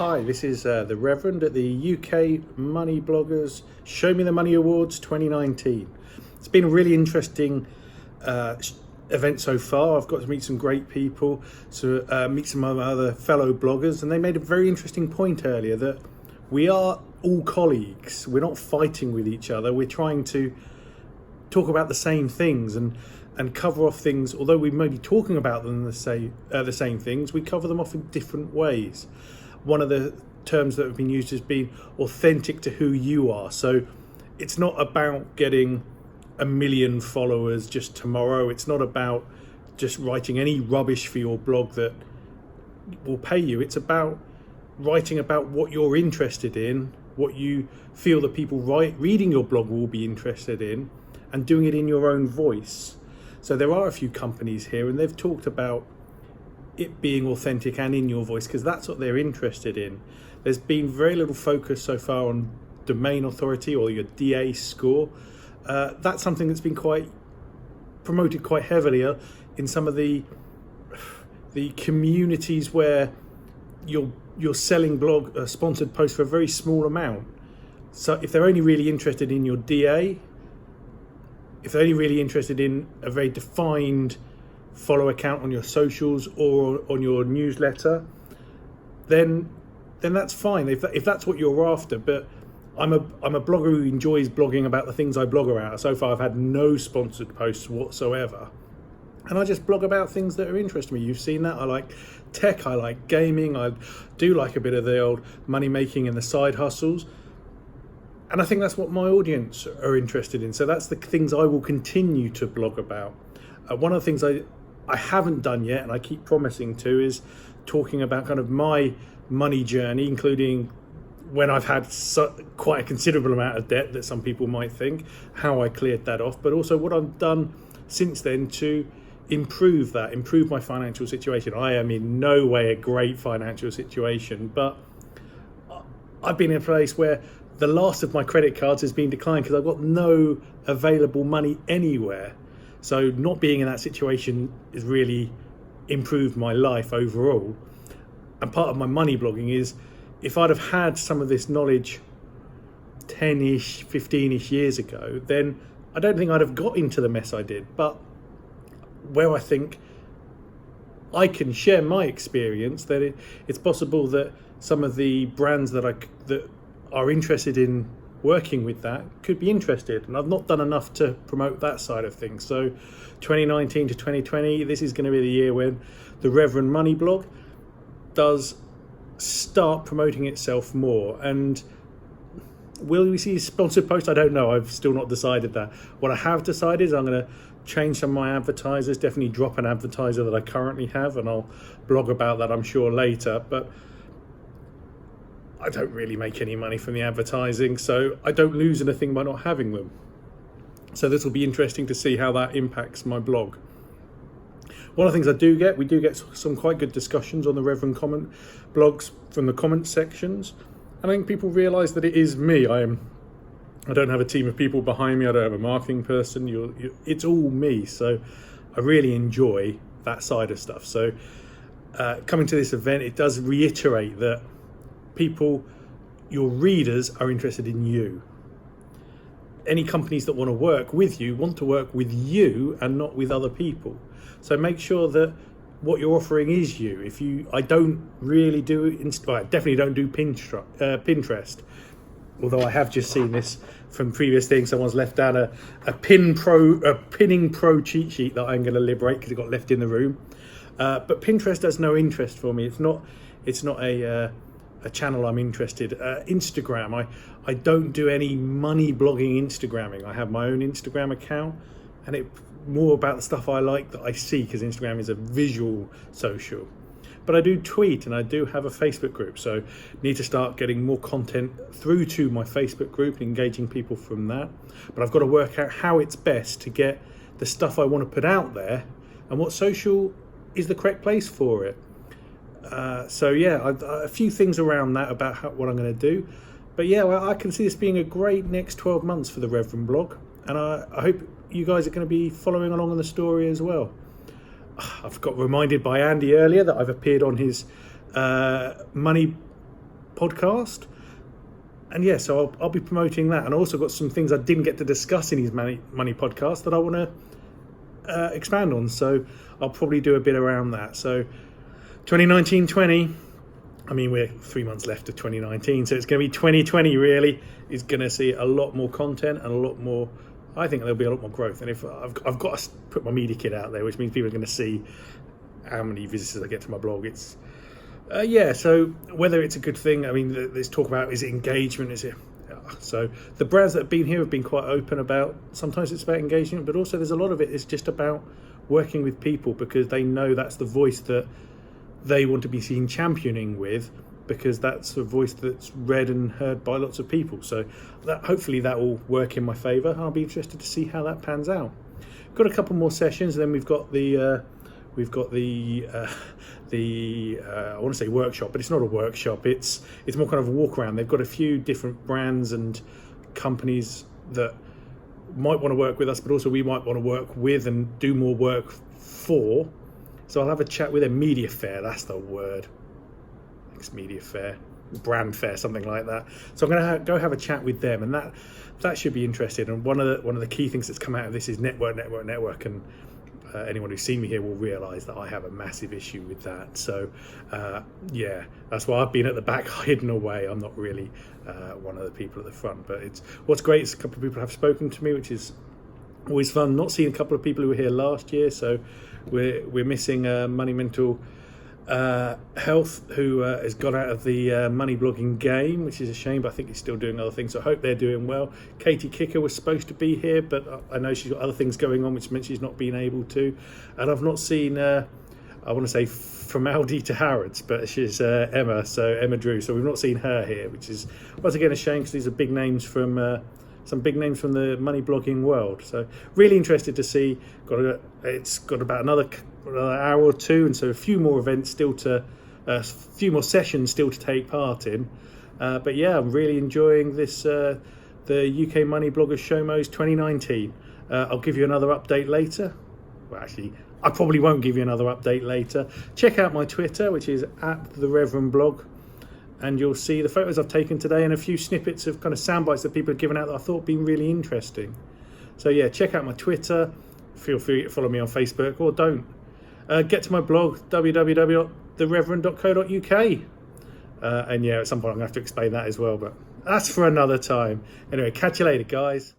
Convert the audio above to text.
Hi, this is the Reverend at the UKMoneyBloggers Show Me the Money Awards 2019. It's been a really interesting event so far. I've got to meet some great people, meet some other fellow bloggers, and they made a very interesting point earlier that we are all colleagues. We're not fighting with each other. We're trying to talk about the same things and cover off things. Although we may be talking about them the same things, we cover them off in different ways. One of the terms that have been used has been authentic to who you are. So it's not about getting 1 million followers just tomorrow. It's not about just writing any rubbish for your blog that will pay you. It's about writing about what you're interested in, what you feel that people reading your blog will be interested in, and doing it in your own voice. So there are a few companies here, and they've talked about it being authentic and in your voice because that's what they're interested in. There's been very little focus so far on domain authority or your DA score. That's something that's been promoted quite heavily in some of the communities where you're selling blog sponsored posts for a very small amount. So if they're only really interested in your DA, if they're only really interested in a very defined follow account on your socials or on your newsletter, then that's fine if that's what you're after. But I'm a blogger who enjoys blogging about the things I blog about. So far I've had no sponsored posts whatsoever, and I just blog about things that are interesting me. You've seen that. I like tech, I like gaming, I do like a bit of the old money making and the side hustles. And I think that's what my audience are interested in. So that's the things I will continue to blog about. One of the things I haven't done yet, and I keep promising to, is talking about kind of my money journey, including when I've had quite a considerable amount of debt that some people might think, how I cleared that off, but also what I've done since then to improve my financial situation. I am in no way a great financial situation, but I've been in a place where the last of my credit cards has been declined because I've got no available money anywhere. So not being in that situation has really improved my life overall. And part of my money blogging is, if I'd have had some of this knowledge 10-ish, 15-ish years ago, then I don't think I'd have got into the mess I did. But where I think I can share my experience, that it's possible that some of the brands that are interested in working with that could be interested, and I've not done enough to promote that side of things. So 2019 to 2020, this is going to be the year when the Reverend Money Blog does start promoting itself more. And will we see sponsored posts? I don't know. I've still not decided that. What I have decided is I'm going to change some of my advertisers, definitely drop an advertiser that I currently have, and I'll blog about that, I'm sure, later. But I don't really make any money from the advertising, so I don't lose anything by not having them. So this will be interesting to see how that impacts my blog. One of the things we do get some quite good discussions on the Reverend comment blogs from the comment sections. And I think people realise that it is me. I don't have a team of people behind me. I don't have a marketing person. It's all me. So I really enjoy that side of stuff. So coming to this event, it does reiterate that your readers are interested in you. Any companies that want to work with you want to work with you and not with other people. So make sure that what you're offering is you. I don't really do I definitely don't do Pinterest. Although I have just seen this from previous things. Someone's left down a pinning pro cheat sheet that I'm going to liberate because it got left in the room. But Pinterest has no interest for me. It's not a channel I'm interested. Instagram, I don't do any money blogging Instagramming. I have my own Instagram account, and it's more about the stuff I like that I see, because Instagram is a visual social. But I do tweet, and I do have a Facebook group, so need to start getting more content through to my Facebook group and engaging people from that. But I've got to work out how it's best to get the stuff I want to put out there and what social is the correct place for it. So yeah, a few things around that about what I'm going to do. But yeah, I can see this being a great next 12 months for the Reverend blog, and I hope you guys are going to be following along on the story as well. I've got reminded by Andy earlier that I've appeared on his money podcast. And yeah, so I'll be promoting that. And I also got some things I didn't get to discuss in his money podcast that I want to expand on. So I'll probably do a bit around that. So 2019-20, I mean, we're 3 months left of 2019. So it's going to be 2020 really is going to see a lot more content and a lot more, I think there'll be a lot more growth. And if I've got to put my media kit out there, which means people are going to see how many visitors I get to my blog. It's so whether it's a good thing, I mean, there's talk about, is it engagement, is it? So the brands that have been here have been quite open about, sometimes it's about engagement, but also there's a lot of it is just about working with people, because they know that's the voice that they want to be seen championing with, because that's a voice that's read and heard by lots of people. So that, hopefully that will work in my favour. I'll be interested to see how that pans out. Got a couple more sessions, and then we've got the I want to say workshop, but it's not a workshop. It's more kind of a walk around. They've got a few different brands and companies that might want to work with us, but also we might want to work with and do more work for. So I'll have a chat with them. Media fair, that's the word. It's media fair, brand fair, something like that. So I'm going to go have a chat with them, and that should be interesting. And one of the key things that's come out of this is network. And anyone who's seen me here will realise that I have a massive issue with that. So that's why I've been at the back hidden away. I'm not really one of the people at the front. But what's great is a couple of people have spoken to me, which is always fun. Not seeing a couple of people who were here last year, so we're missing Money Mental Health, who has got out of the money blogging game, which is a shame, but I think he's still doing other things, so I hope they're doing well. Katie Kicker was supposed to be here, but I know she's got other things going on, which meant she's not been able to. And I've not seen I want to say from Aldi to Harrods, but she's Emma Drew, so we've not seen her here, which is once again a shame, because these are big names from some big names from the money blogging world. So really interested to see. It's got about another hour or two, and so a few more events still to, a few more sessions still to take part in. But yeah, I'm really enjoying this, the UK Money Bloggers SHOMOs 2019. I'll give you another update later. Well, actually, I probably won't give you another update later. Check out my Twitter, which is @TheReverendBlog. And you'll see the photos I've taken today and a few snippets of kind of sound bites that people have given out that I thought been really interesting. So yeah, check out my Twitter. Feel free to follow me on Facebook, or don't. Get to my blog, www.thereverend.co.uk. And yeah, at some point I'm going to have to explain that as well, but that's for another time. Anyway, catch you later, guys.